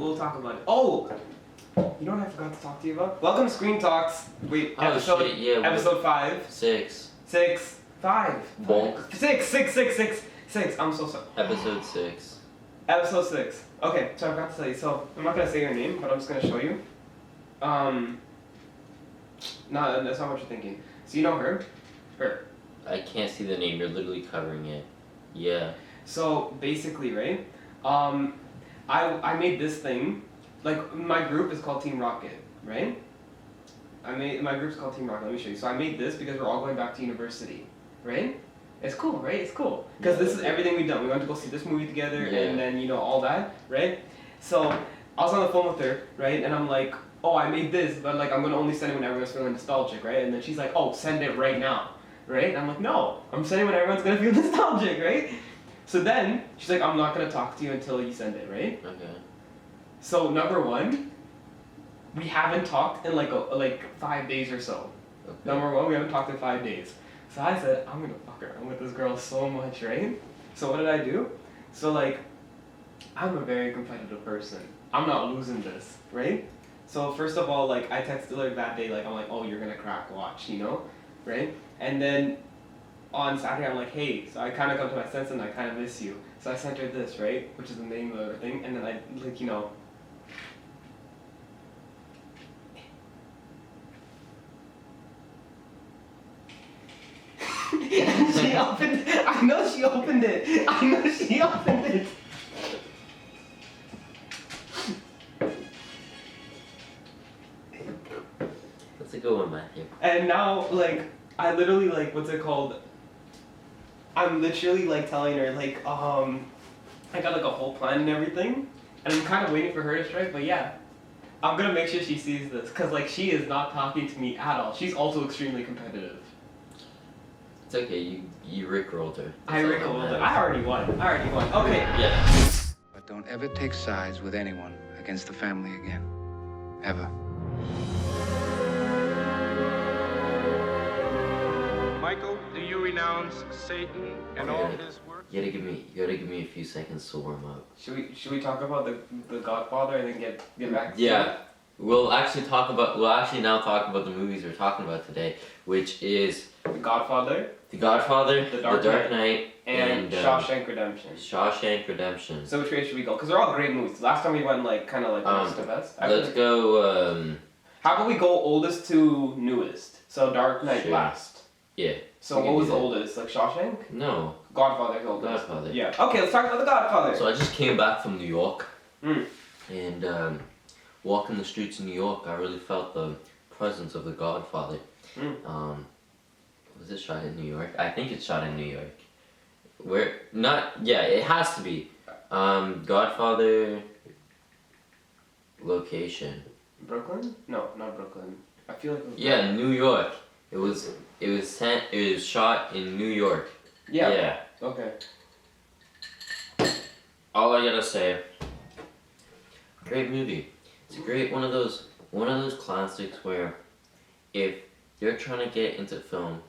we'll talk about it. Oh, you know what I forgot to talk to you about? Welcome to Screentalks. Wait, Oh, episode shit, yeah, episode 5. 6. 6. 5. Bonk. 6. I'm so sorry. Episode 6. Episode 6. Okay, so I forgot to tell you. So I'm not gonna say your name, but I'm just gonna show you. No, that's not what you're thinking. So you know her? Her. I can't see the name. You're literally covering it. Yeah. So basically, right? I made this thing. Like my group is called Team Rocket, right? My group's called Team Rocket. Let me show you. So I made this because we're all going back to university, right? It's cool, right? It's cool because this is everything we've done. We went to go see this movie together, and then all that, right? So I was on the phone with her, right? And I'm like, oh, I made this, but like I'm gonna only send it when everyone's feeling nostalgic, right? And then she's like, oh, send it right now, right? And I'm like, no, I'm sending when everyone's gonna feel nostalgic, right? So then she's like, I'm not gonna talk to you until you send it, right? Okay. So number one, we haven't talked in like 5 days or so. Okay. Number one, we haven't talked in 5 days. So I said, I'm gonna fuck around with this girl so much, right? So what did I do? So like, I'm a very competitive person. I'm not losing this, right? So first of all, like I texted her that day, like I'm like, oh, you're gonna crack, watch, right? And then on Saturday, I'm like, hey, so I kind of come to my sense and I kind of miss you. So I sent her this, right? Which is the name of the thing. And then I, like, she opened it. I know she opened it. That's a good one, Matthew. And now, like, I literally, like, what's it called? I'm literally, like, telling her, like, I got, like, a whole plan and everything. And I'm kind of waiting for her to strike, but yeah. I'm gonna make sure she sees this, because, like, she is not talking to me at all. She's also extremely competitive. It's okay, you rickrolled her. I rickrolled her. I already won. Okay. Yeah. But don't ever take sides with anyone against the family again. Ever. Michael, do you renounce Satan and all his works? You gotta give me a few seconds to warm up. Should we talk about the Godfather and then get back to Yeah. We'll actually now talk about the movies we're talking about today, which is The Godfather, The Godfather, The The Dark Dark Knight, and Shawshank Redemption. Shawshank Redemption. So which way should we go? Because they're all great movies. Last time we went like kind of like best to best. Let's go. How about we go oldest to newest? So Dark Knight Sure. last. Yeah. So what was the oldest? Like Shawshank? No. Godfather's oldest. Godfather. Yeah. Okay, let's talk about The Godfather. So I just came back from New York, Mm. and walking the streets of New York, I really felt the presence of The Godfather. Mm. Was it shot in New York? I think it's shot in New York. It has to be. Godfather location. Brooklyn? No, not Brooklyn. I feel like it was Yeah, New York. It was shot in New York. Yeah. Yeah. Okay. All I gotta say, great movie. It's a great one of those classics where if you're trying to get into film,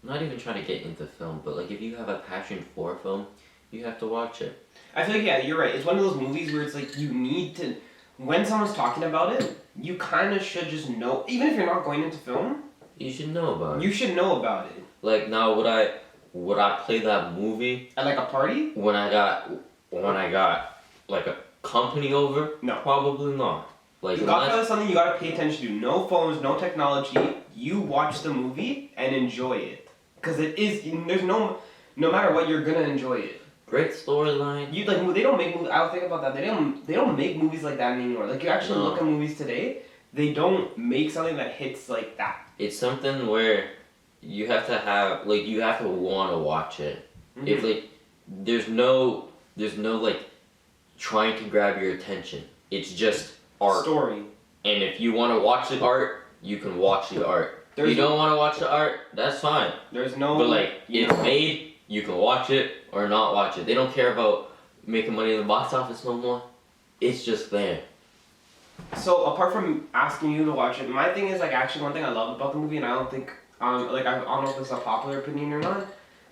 not even trying to get into film, but like if you have a passion for film, you have to watch it. I feel like, yeah, you're right. It's one of those movies where it's like you need to, when someone's talking about it, you kind of should just know, even if you're not going into film, You should know about it. you should know about it. Like now, would I play that movie At like a party? when I got like a company over? No. Probably not. Like Godfather is something you gotta pay attention to. No phones, no technology. You watch the movie and enjoy it. Because it is, there's no matter what, you're gonna enjoy it. great storyline. You like, they don't make movies, I was thinking about that, they don't make movies like that anymore. Like you actually look at movies today, they don't make something that hits like that. It's something where you have to want to watch it. Mm-hmm. If like there's no like trying to grab your attention. It's just art. Story. And if you want to watch the art, you can watch the art. If you don't want to watch the art, that's fine. There's no. But like it's made, you can watch it or not watch it. They don't care about making money in the box office no more. It's just there. So apart from asking you to watch it, my thing is like actually one thing I love about the movie, and I don't think I don't know if it's a popular opinion or not,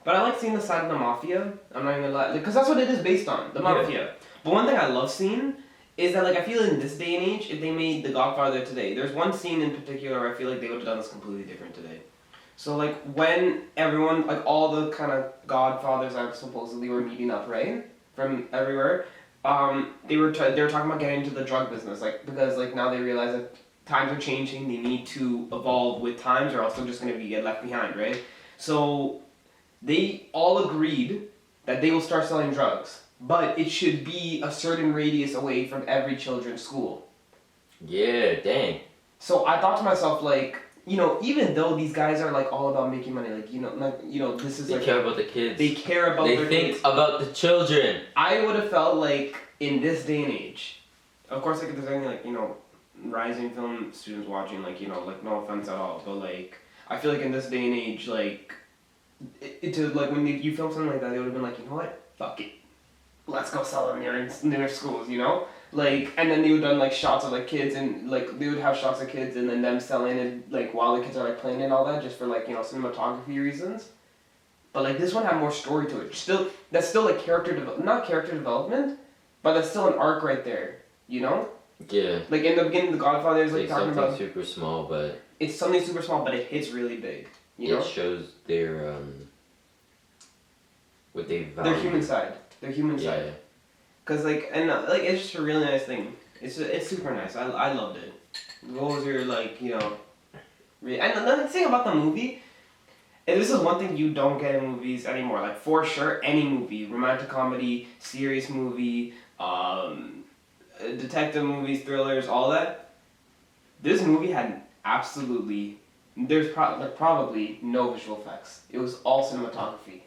but I like seeing the side of the mafia. I'm not even gonna lie, because that's what it is based on, the mafia. But one thing I love seeing is that like I feel in this day and age, if they made The Godfather today, there's one scene in particular where I feel like they would have done this completely different today. So like when everyone, like all the kind of Godfathers that supposedly were meeting up, right, from everywhere, they were talking about getting into the drug business, like because like now they realize that times are changing, they need to evolve with times, or else they're just gonna get left behind, right? So they all agreed that they will start selling drugs, but it should be a certain radius away from every children's school. Yeah, dang. So I thought to myself, like, you know, even though these guys are like all about making money, like this is They like care about the kids. they care about They their think kids. about the children. I would have felt like in this day and age, of course, like if there's any like rising film students watching, like like no offense at all, but like I feel like in this day and age, like to like when you film something like that, they would have been like, you know what, fuck it, let's go sell them near schools, like, and then they would have done like shots of like kids, and like they would have shots of kids and then them selling it like while the kids are like playing and all that, just for like cinematography reasons. But like this one had more story to it. That's still like not character development, but that's still an arc right there, Yeah. Like in the beginning, The Godfather is like talking something about super small, but it's something super small, but it hits really big. it shows their what they value. Their human side. Yeah. Cause like like it's just a really nice thing. It's super nice. I loved it. What was your like and another thing about the movie, and this is one thing you don't get in movies anymore. Like for sure, any movie, romantic comedy, serious movie, detective movies, thrillers, all that. This movie had absolutely probably no visual effects. It was all cinematography.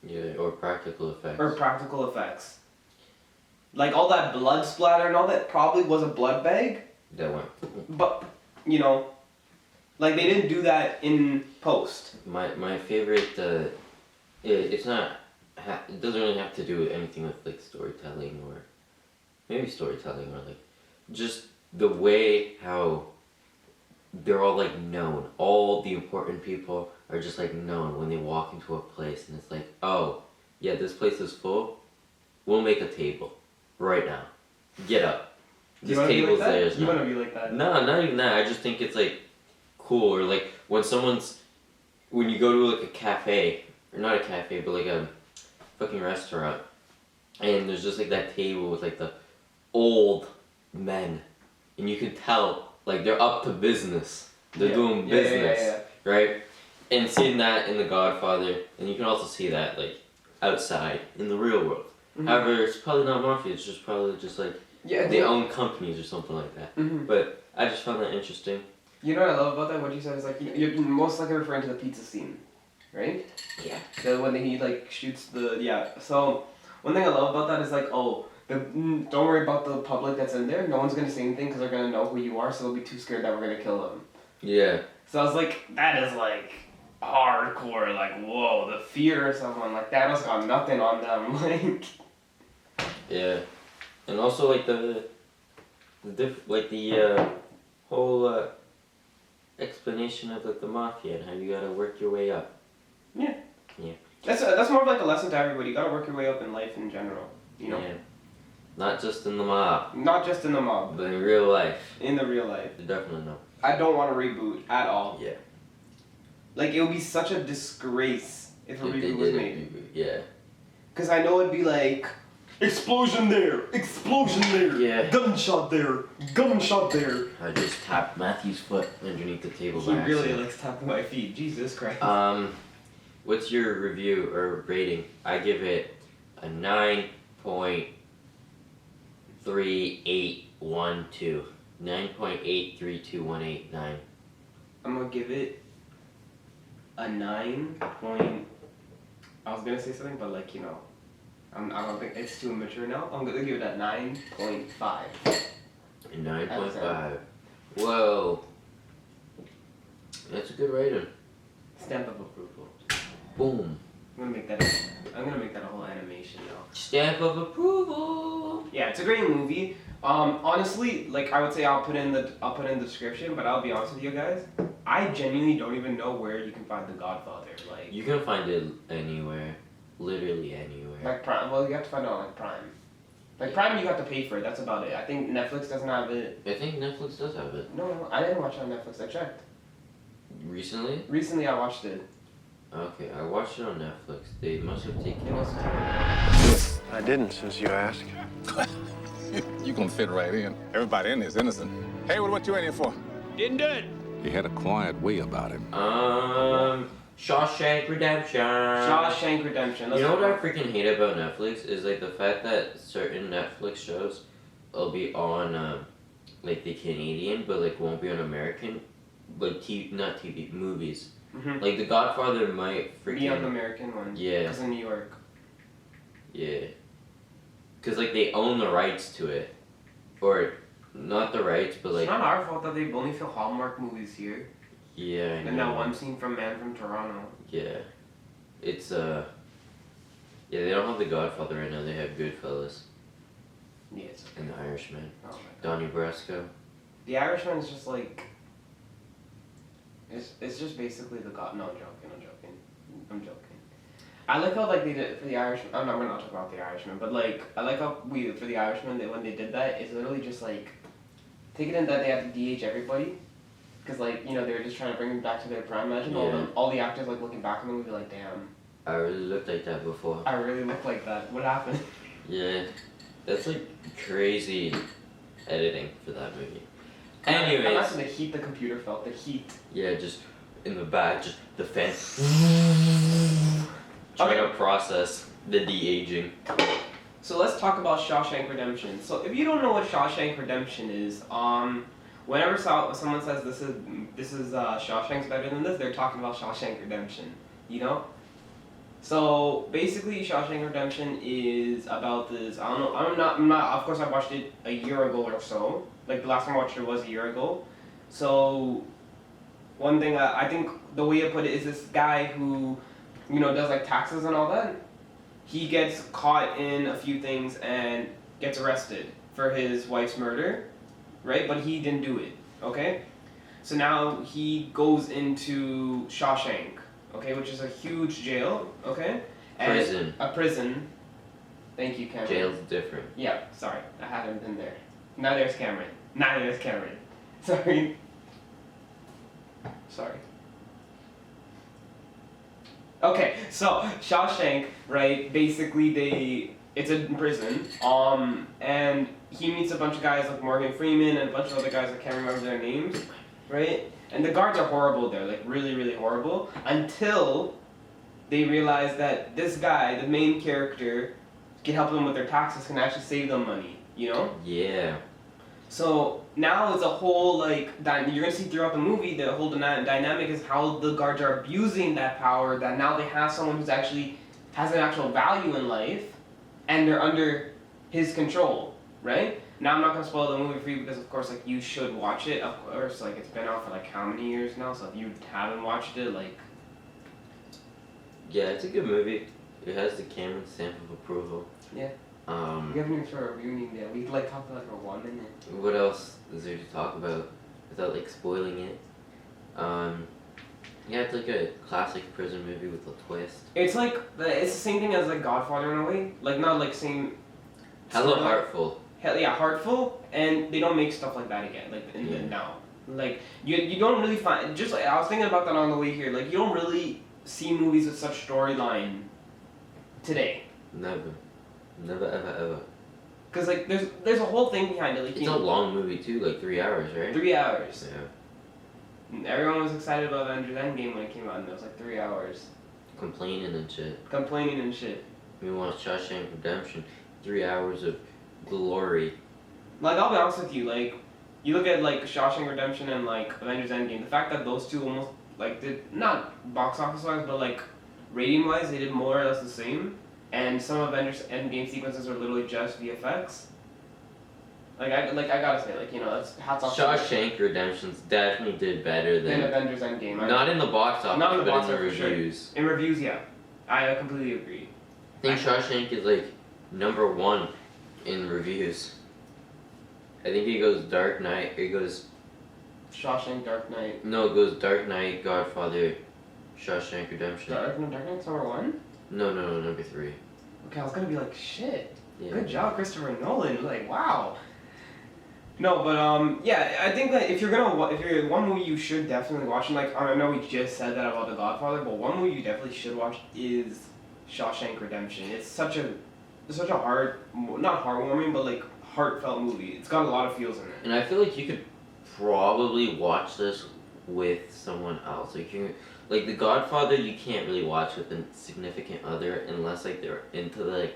Yeah, or practical effects. Like all that blood splatter and all that probably was a blood bag. That one. But like they didn't do that in post. My favorite. It's not. It doesn't really have to do with anything with like storytelling or maybe storytelling or like just the way how they're all like known. All the important people are just like known when they walk into a place, and it's like, oh yeah, this place is full. We'll make a table right now. Get up. This table's theirs now. You want to be like that? No, not even that. I just think it's like cool, or like when you go to like a cafe, or not a cafe, but like a fucking restaurant, and there's just like that table with like the old men, and you can tell like they're up to business. They're doing business, right? And seeing that in The Godfather, and you can also see that like outside in the real world. Mm-hmm. However, it's probably not mafia. It's just probably just like they own companies or something like that. Mm-hmm. But I just found that interesting. You know what I love about that? What you said is like you're most likely referring to the pizza scene, right? Yeah. So when he like shoots the So one thing I love about that is like don't worry about the public that's in there. No one's gonna say anything because they're gonna know who you are, so they'll be too scared that we're gonna kill them. Yeah. So I was like, that is like hardcore. Like whoa, the fear of someone like that has got nothing on them. Like. Yeah, and also like the whole explanation of like the mafia and how you gotta work your way up. Yeah. Yeah. That's more of like a lesson to everybody. You gotta work your way up in life in general. Yeah. Not just in the mob. Not just in the mob. But in real life. In the real life. Definitely not. I don't want to reboot at all. Yeah. Like it would be such a disgrace if a reboot was made. Yeah. Cause I know it'd be like. Explosion there! Explosion there! Yeah. Gunshot there! Gunshot there! I just tapped Matthew's foot underneath the table. He really likes tapping my feet. Jesus Christ. What's your review or rating? I give it a 9.3812. 9.832189. I'm gonna give it a 9. I was gonna say something, but like I don't think it's too immature now. I'm gonna give it a 9.5. A 9.5. Whoa. That's a good rating. Stamp of approval. Boom. I'm gonna make that a whole animation now. Stamp of approval. Yeah, it's a great movie. Honestly, like I would say I'll put in the description, but I'll be honest with you guys. I genuinely don't even know where you can find The Godfather. Like you can find it anywhere. Literally anywhere. Like Prime. Well, you have to find it on like Prime. Like Prime, you have to pay for it. That's about it. I think Netflix doesn't have it. I think Netflix does have it. No, I didn't watch it on Netflix. I checked. Recently? Recently, I watched it. Okay, I watched it on Netflix. They must have taken It it. was. I didn't, since you asked. You gonna fit right in. Everybody in here is innocent. Hey, what you in here for? Didn't do it. He had a quiet way about him. Shawshank Redemption. Shawshank Redemption. You know what I freaking hate about Netflix is like the fact that certain Netflix shows will be on like the Canadian, but like won't be on American, like not TV movies. Mm-hmm. Like the Godfather might freaking Be on the American one. Yeah. It's in New York. Yeah. Cause like they own the rights to it, or not the rights, but like It's not our fault that they only film Hallmark movies here. yeah. I And know. that one scene from Man from Toronto. Yeah. It's yeah, they don't have the Godfather right now. They have Goodfellas Yeah, it's okay. and The Irishman. Oh my God. Donnie Brasco. The Irishman is just like. It's just basically the God. No, I'm joking. I like how like they did it for the Irishman. I'm not. We're not talking about the Irishman, but like I like how for the Irishman when they did that, it's literally just like, take it in that they had to DH everybody, because like they were just trying to bring them back to their prime. Imagine all the actors like looking back on them would be like, damn, I really looked like that before. I really look like that. What happened? Yeah, that's like crazy editing for that movie. Imagine Anyways, the heat the computer felt. The heat. yeah, just in the back, just the fence. Trying to process the de-aging. So let's talk about Shawshank Redemption. So if you don't know what Shawshank Redemption is, whenever someone says this is Shawshank's better than this, they're talking about Shawshank Redemption. You know. So basically, Shawshank Redemption is about this. I don't know. I'm not. Of course, I watched it a year ago or so. Like the last time I watched it was a year ago. So one thing I think the way I put it is this guy who does like taxes and all that. He gets caught in a few things and gets arrested for his wife's murder, right? But he didn't do it, okay? So now he goes into Shawshank, okay, which is a huge jail, okay? And Prison. A prison. Thank you, Cameron. Jail's different. Yeah, sorry, I haven't been there. Now there's Cameron. Sorry. Sorry. Okay, so Shawshank, right? Basically, it's in prison. And he meets a bunch of guys like Morgan Freeman and a bunch of other guys. I can't remember their names, right? And the guards are horrible there, like really, really horrible. Until they realize that this guy, the main character, can help them with their taxes, can actually save them money. Yeah. So now it's a whole like you're gonna see throughout the movie. The whole dynamic is how the guards are abusing that power. That now they have someone who's actually has an actual value in life, and they're under his control, right? Now I'm not gonna spoil the movie for you because of course like you should watch it. Of course, like it's been out for like how many years now? So if you haven't watched it, like Yeah, it's a good movie. It has the Cameron stamp of approval. Yeah. We haven't even started reviewing yet. We like talked about it for 1 minute. What else is there to talk about without like spoiling it? Yeah, it's like a classic prison movie with a twist. It's like it's the same thing as like Godfather in a way. Like not like same. Hella storyline. heartful. Hell yeah, heartful, and they don't make stuff like that again. Like in the now, like you don't really find. Just like I was thinking about that on the way here. Like you don't really see movies with such storyline today. Never ever ever. Cause like there's a whole thing behind it. Like It's a long movie too, like 3 hours, right? 3 hours. Yeah. And everyone was excited about Avengers Endgame when it came out, and it was like 3 hours. Complaining and shit. Complaining and shit. Meanwhile, Shawshank Redemption, 3 hours of glory. Like I'll be honest with you, like you look at like Shawshank Redemption and like Avengers Endgame, the fact that those two almost like did not box office wise, but like rating wise, they did more or less the same. And some Avengers Endgame sequences are literally just VFX. Like I gotta say, like that's hats off. Shawshank Redemption definitely did better than than Avengers Endgame. not in the box office, Not in the but box in the office, for sure. reviews. In reviews, yeah, I completely agree. I think Shawshank is like #1 in reviews. I think it goes Dark Knight. It goes Shawshank, Dark Knight. no, it goes Dark Knight, Godfather, Shawshank Redemption. Dark Knight's #1. No, number 3. Okay, I was gonna be like shit. Yeah. Good job, Christopher Nolan. Like, wow. No, but yeah, I think that if you're one movie you should definitely watch, and like I know we just said that about The Godfather, but one movie you definitely should watch is Shawshank Redemption. It's such a not heartwarming, but like heartfelt movie. It's got a lot of feels in it. And I feel like you could probably watch this with someone else. Like The Godfather, you can't really watch with a significant other unless like they're into like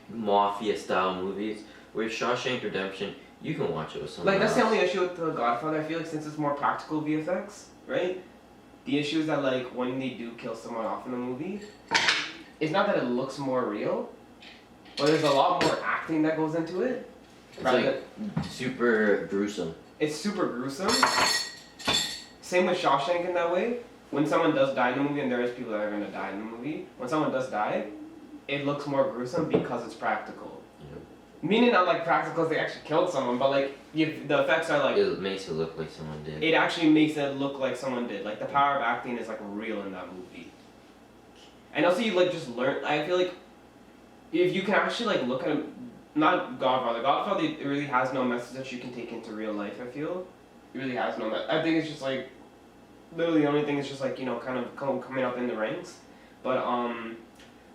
mafia style movies. Whereas Shawshank Redemption, you can watch it with someone Like, that's else. the only issue with The Godfather, I feel like, since it's more practical VFX, right? The issue is that, like, when they do kill someone off in a movie, it's not that it looks more real, but there's a lot more acting that goes into it. It's like super gruesome. It's super gruesome. Same with Shawshank in that way. When someone does die in the movie, and there is people that are going to die in the movie, when someone does die, it looks more gruesome because it's practical. Meaning not like practical if they actually killed someone, but like the effects are like... It makes it look like someone did. It actually makes it look like someone did. Like the power of acting is like real in that movie. And also you like just learn, I feel like if you can actually like look at not Godfather. Godfather, it really has no message that you can take into real life, I feel. It really has no message. I think it's just like, literally the only thing is just like, you know, kind of coming up in the ranks. But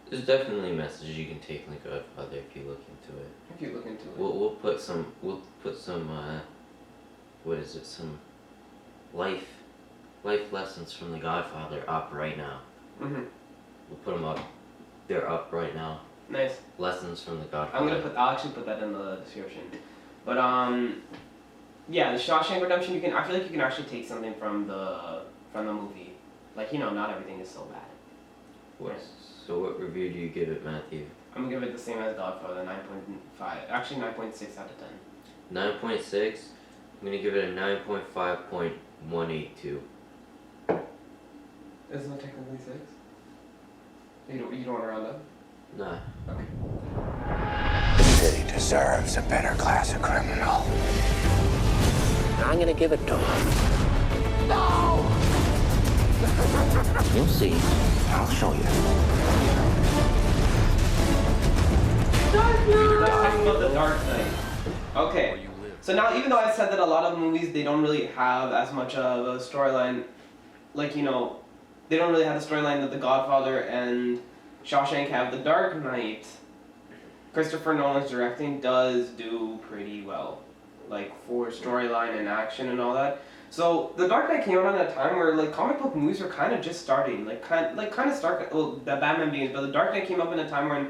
there's definitely messages you can take from The Godfather if you look into it. if you look into it. We'll put some what is it, some life lessons from The Godfather up right now. Mhm. We'll put them up. They're up right now. Nice. Lessons from The Godfather. I'll actually put that in the description. But yeah, the Shawshank Redemption, I feel like you can actually take something from the movie. Like, you know, not everything is so bad. So what review do you give it, Matthew? I'm gonna give it the same as Godfather, 9.5. Actually 9.6 out of 10. 9.6. I'm gonna give it a 9.5.182. Isn't it technically 6? You don't want to round up? Nah. Okay. The city deserves a better class of criminal. I'm gonna give it to him. No! You'll see. I'll show you. Let's talk about The Dark Knight. Okay. So now, even though I said that a lot of movies, they don't really have as much of a storyline, like, you know, they don't really have the storyline that The Godfather and Shawshank have. The Dark Knight, Christopher Nolan's directing, does do pretty well, like, for storyline and action and all that. So The Dark Knight came out at a time where like comic book movies were kind of just starting, the Batman Begins, but The Dark Knight came up in a time when,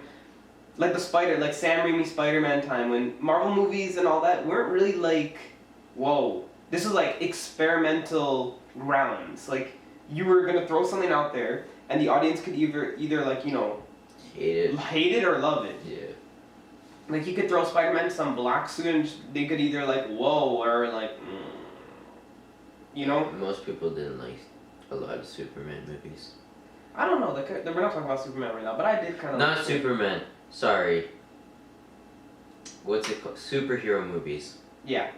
like Sam Raimi Spider-Man time, when Marvel movies and all that weren't really like, whoa, this was like experimental grounds. Like you were gonna throw something out there, and the audience could either like, you know, hate it or love it. Yeah. Like you could throw Spider-Man in some black suit, and they could either like whoa or like. You know? Most people didn't like a lot of Superman movies. I don't know. We're not talking about Superman right now, but I did kind of. Not Superman. Sorry. What's it called? Superhero movies. Yeah.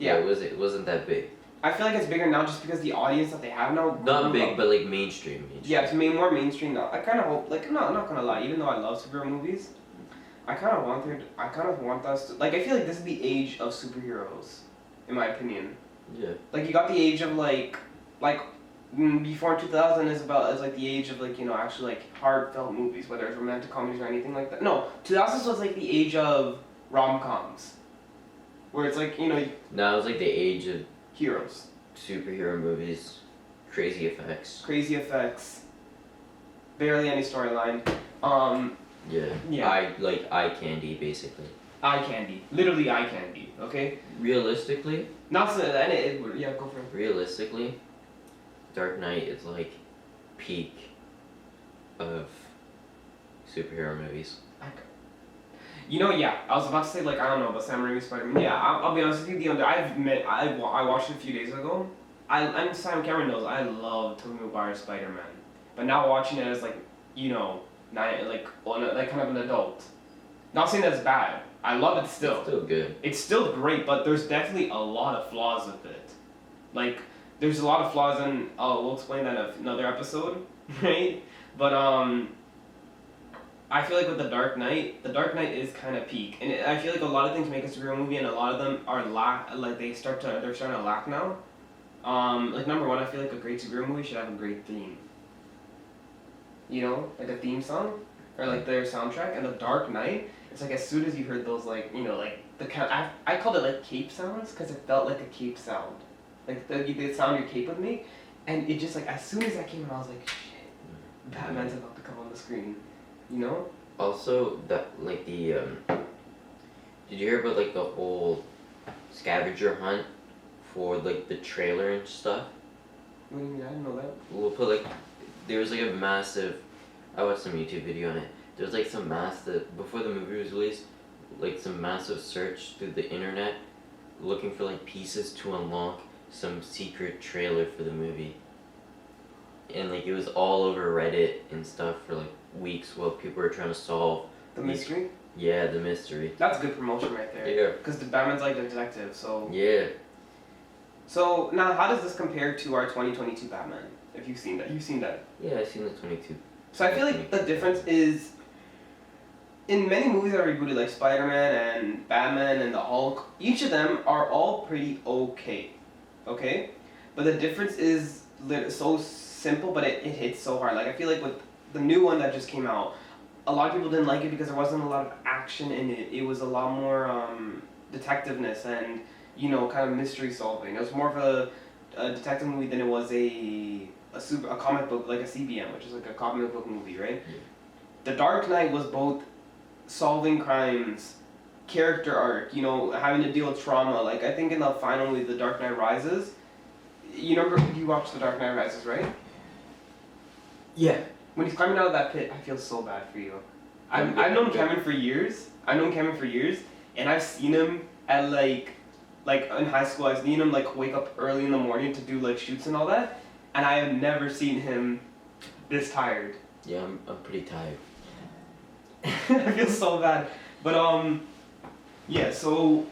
It wasn't that big. I feel like it's bigger now just because the audience that they have now. Not big, but like mainstream. Yeah, it's more mainstream now. I kind of hope, like, no, I'm not gonna lie. Even though I love superhero movies, I kind of want us to, like, I feel like this is the age of superheroes, in my opinion. Yeah. Like you got the age of like before 2000 is like the age of like, you know, actually like heartfelt movies, whether it's romantic comedies or anything like that. No, 2000s was like the age of rom-coms, where it's like, you know. Now it's like the age of heroes, superhero movies, crazy effects, barely any storyline. Yeah. Eye candy basically. Eye candy, literally eye candy. Okay. Realistically. Not so that yeah, go for it. Realistically, Dark Knight is like peak of superhero movies. You know, yeah, I was about to say, like, I don't know about Sam Raimi Spider-Man. Yeah, I'll be honest with you, I watched it a few days ago. And Sam Cameron knows I love Tobey Maguire's Spider-Man. But now watching it as, like, you know, kind of an adult. Not saying that's bad. I love it still. It's still good. It's still great, but there's definitely a lot of flaws with it. Like, there's a lot of flaws, and we'll explain that in another episode, right? But, I I feel like with The Dark Knight is kind of peak, and I feel like a lot of things make a superhero movie, and a lot of them are like they're starting to lack now. Like number one, I feel like a great superhero movie should have a great theme. You know, like a theme song, or like their soundtrack. And The Dark Knight, it's like as soon as you heard those, like, you know, like I called it like cape sounds because it felt like a cape sound, like the sound your cape would make, and it just like as soon as that came out, I was like, shit, Batman's about to come on the screen, you know. Also, that like the did you hear about like the whole scavenger hunt for like the trailer and stuff? What do you mean? I didn't know that. We'll put like there was like a massive. I watched some YouTube video on it. There was like some massive before the movie was released, like some massive search through the internet, looking for like pieces to unlock some secret trailer for the movie. And like it was all over Reddit and stuff for like weeks while people were trying to solve The mystery? Yeah, the mystery. That's good promotion right there. Yeah. Because the Batman's like a detective, so. Yeah. So now, how does this compare to our 2022 Batman? If you've seen that, Yeah, I've seen the 22. So I feel like the difference is, in many movies that are rebooted, like Spider-Man and Batman and the Hulk, each of them are all pretty okay, but the difference is so simple, but it hits so hard. Like I feel like with the new one that just came out, a lot of people didn't like it because there wasn't a lot of action in it. It was a lot more detectiveness and, you know, kind of mystery solving. It was more of a detective movie than it was a comic book, like a CBM, which is like a comic book movie, right? Yeah. The Dark Knight was both solving crimes, character arc, you know, having to deal with trauma. Like I think in the final movie, The Dark Knight Rises, you remember, you watched The Dark Knight Rises, right? Yeah. When he's climbing out of that pit, I feel so bad for you. I've known Kevin for years. And I've seen him at like in high school. I've seen him like wake up early in the morning to do like shoots and all that, and I have never seen him this tired. Yeah, I'm pretty tired. I feel so bad, but yeah. So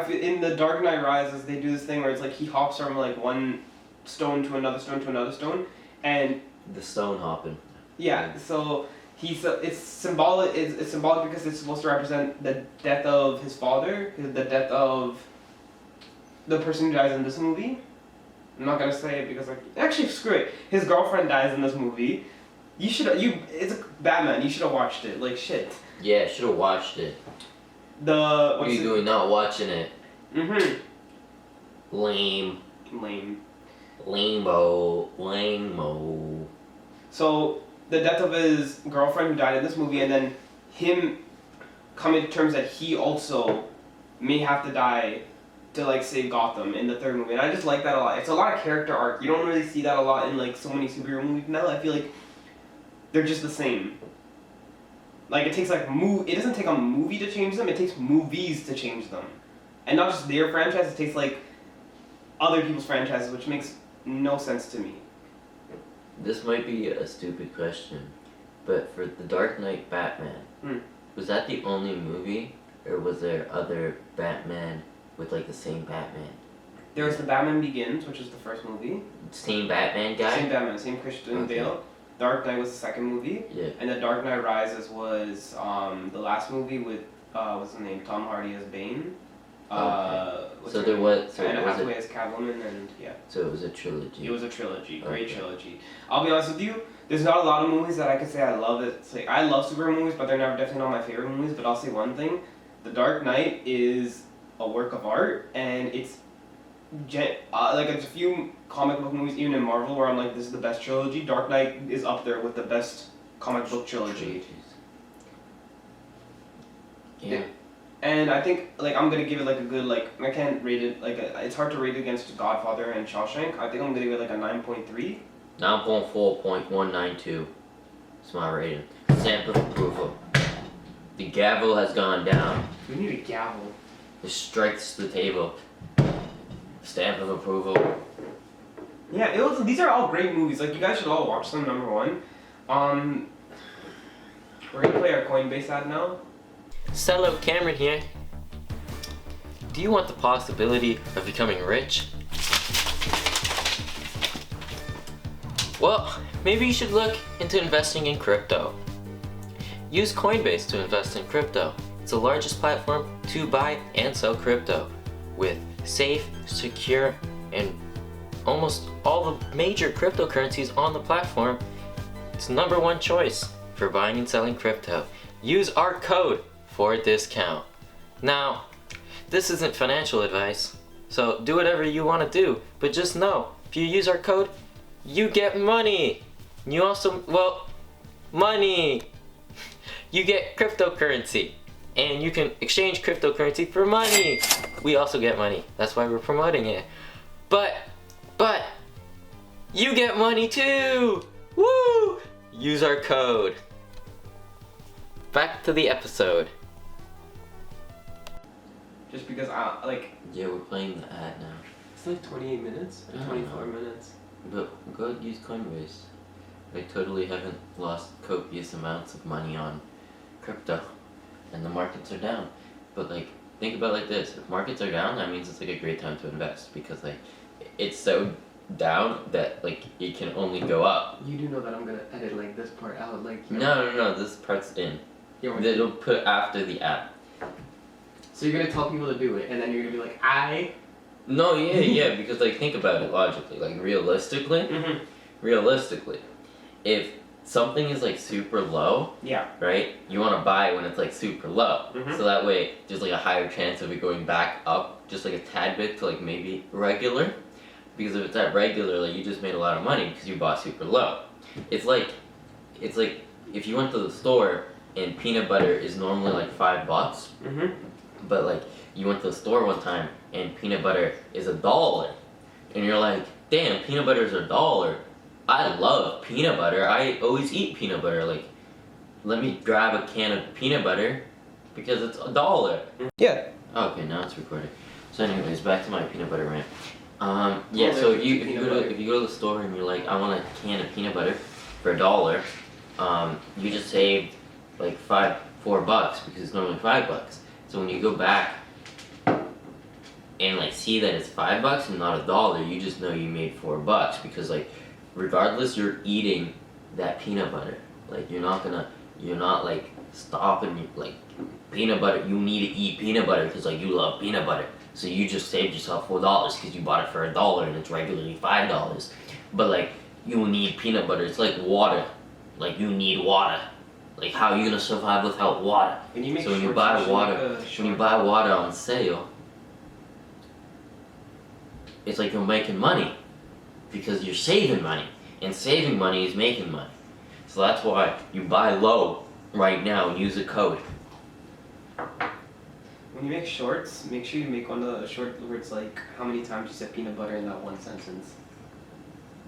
in The Dark Knight Rises, they do this thing where it's like he hops from like one stone to another stone to another stone, and The stone hopping. yeah. So it's symbolic. It's symbolic because it's supposed to represent the death of his father, the death of the person who dies in this movie. I'm not gonna say it because actually screw it. His girlfriend dies in this movie. It's a Batman. You should have watched it. Like shit. Yeah, should have watched it. What are you doing not watching it? Lame. Lame-o. So the death of his girlfriend who died in this movie, and then him coming to terms that he also may have to die to like save Gotham in the third movie, and I just like that a lot. It's a lot of character arc. You don't really see that a lot in like so many superhero movies now. I feel like they're just the same. Like it takes like it doesn't take a movie to change them. It takes movies to change them, and not just their franchise. It takes like other people's franchises, which makes no sense to me. This might be a stupid question, but for The Dark Knight Batman, was that the only movie, or was there other Batman with like the same Batman? There was the Batman Begins, which was the first movie. Same Batman guy? Same Batman, same Christian Bale. Dark Knight was the second movie. Yeah. And The Dark Knight Rises was the last movie with what's his name? Tom Hardy as Bane. So there was. Anne Hathaway as Catwoman, and yeah. So it was a trilogy. It was a trilogy, great trilogy. I'll be honest with you. There's not a lot of movies that I could say I love. It's like I love superhero movies, but they're definitely not my favorite movies. But I'll say one thing: The Dark Knight is a work of art, and it's like there's a few comic book movies, even in Marvel, where I'm like, this is the best trilogy. Dark Knight is up there with the best comic book trilogy. Yeah. And I think like I'm gonna give it like a good I can't rate it it's hard to rate it against Godfather and Shawshank. I think I'm gonna give it like a 9.3. 9.4.192. It's my rating. Stamp of approval. The gavel has gone down. We need a gavel. It strikes the table. Stamp of approval. Yeah, these are all great movies. Like you guys should all watch them. Number one. We're gonna play our Coinbase ad now. Cello Cameron here. Do you want the possibility of becoming rich? Well, maybe you should look into investing in crypto. use Coinbase to invest in crypto. It's the largest platform to buy and sell crypto with safe, secure, and almost all the major cryptocurrencies on the platform. It's #1 choice for buying and selling crypto. Use our code for a discount. Now, this isn't financial advice, so do whatever you want to do, but just know, if you use our code, you get money. You also, well, money. You get cryptocurrency, and you can exchange cryptocurrency for money. We also get money. That's why we're promoting it. But, you get money too. Woo! Use our code. Back to the episode. Just because Yeah, we're playing the ad now. it's like 28 minutes or 24 minutes. But go use Coinbase. They totally haven't lost copious amounts of money on crypto, and the markets are down. But like, think about it like this: if markets are down, that means it's like a great time to invest because like, it's so down that like it can only go up. You do know that I'm gonna edit like this part out, like. No, this part's in. Yeah, It'll put after the app. So you're gonna tell people to do it, and then you're gonna be like, No, yeah, because like think about it logically, like realistically, if something is like super low, Yeah. right, you want to buy it when it's like super low, so that way there's like a higher chance of it going back up just like a tad bit to like maybe regular, because if it's at regular, like you just made a lot of money because you bought super low. It's like if you went to the store and peanut butter is normally like $5, but like you went to the store one time and peanut butter is $1, and you're like, damn, peanut butter is $1. I love peanut butter. I always eat peanut butter. Like, let me grab a can of peanut butter because it's $1. Yeah. Okay, now it's recording. So anyways, back to my peanut butter rant. Yeah, so if you go to the store and you're like, I want a can of peanut butter for $1, you just saved like $4 because it's normally $5. So when you go back and like see that it's $5 and not $1, you just know you made $4 because like regardless you're eating that peanut butter. Like you're not like stopping like peanut butter. You need to eat peanut butter because like you love peanut butter. So you just saved yourself $4 because you bought it for $1 and it's regularly $5. But like you need peanut butter. It's like water. Like you need water. Like how are you gonna survive without water? When you make so when you buy water on sale, it's like you're making money because you're saving money, and saving money is making money. So that's why you buy low right now and use a code. When you make shorts, make sure you make one of the short where it's like how many times you said peanut butter in that one sentence.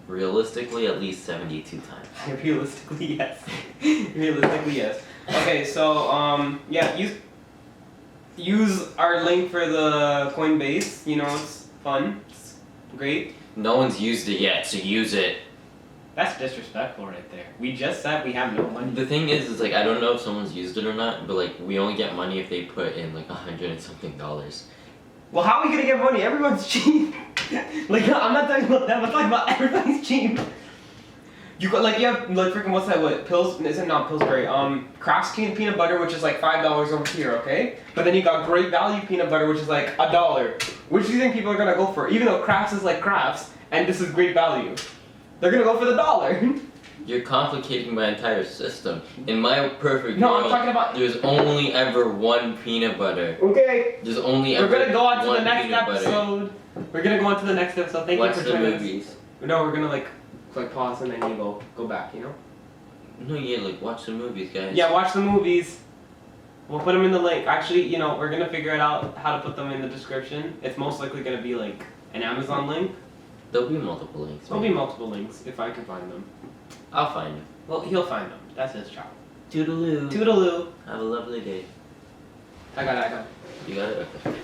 Realistically, at least 72 times. Realistically, yes. Realistically, yes. Okay, so yeah, use our link for the Coinbase. You know, it's fun. It's great. No one's used it yet, so use it. That's disrespectful right there. We just said we have no money. The thing is like I don't know if someone's used it or not, but like we only get money if they put in like $100 and something. Well, how are we gonna get money? Everyone's cheap. Like, I'm not talking about that. I'm talking about everybody's cheap. You got like you have like freaking what's that? What pills? Is it not Pillsbury? Kraft's peanut butter, which is like $5 over here, okay? But then you got Great Value peanut butter, which is like $1. Which do you think people are gonna go for? Even though Kraft's is like Kraft's, and this is Great Value, they're gonna go for the $1. You're complicating my entire system. In my perfect No, world, I'm talking about. there's only ever one peanut butter. Okay. There's only We're ever gonna go on to one the next peanut butter. episode. We're gonna go on to the next episode. Thank Watch you for the joining us. movies. No, we're gonna like pause and then you go back. You know. No, yeah, like watch the movies, guys. Yeah, watch the movies. We'll put them in the link. Actually, you know, we're gonna figure it out how to put them in the description. It's most likely gonna be like an Amazon link. There'll be multiple links. There'll be multiple links if I can find them. I'll find them. Well, he'll find them. That's his job. Toodaloo. Toodaloo. Have a lovely day. I got it. You got it? Okay.